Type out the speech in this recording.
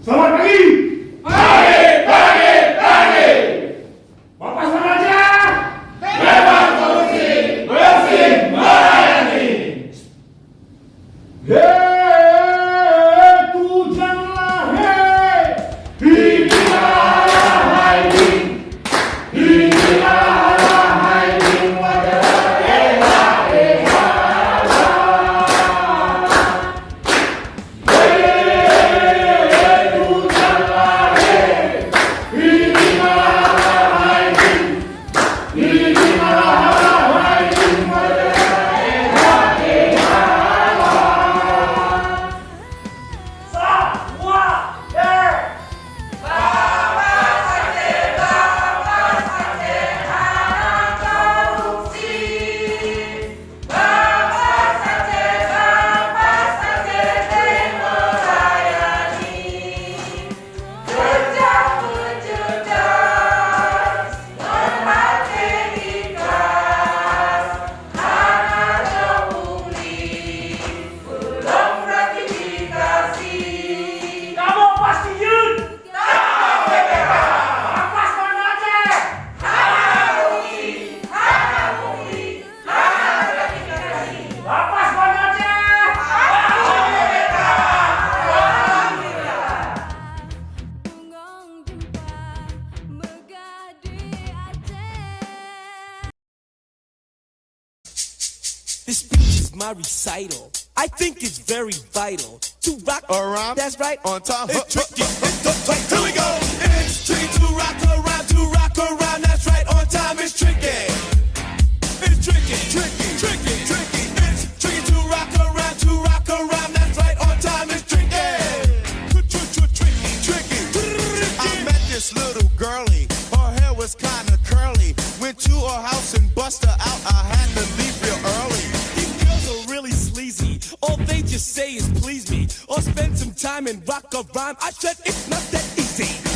Selamat pagi. Pagi, pagi, pagi. Bapak Saraja. Bebas korupsi, bersih melayani. Tu janganlah inilah hiding, inilah hiding wajah This speech is my recital. I think it's very vital to rock around. That's right. On time. It's tricky. Here we go. It's tricky to rock around, to rock around. That's right. On time. It's tricky. It's tricky, tricky, tricky, tricky. It's tricky to rock around, to rock around. That's right. On time. It's tricky. Tricky, tricky. I met this little girlie. Her hair was kinda curly. Went to her house and bust her out. I had to leave real early. Really sleazy. All they just say is please me or spend some time and rock a rhyme. I said it's not that easy.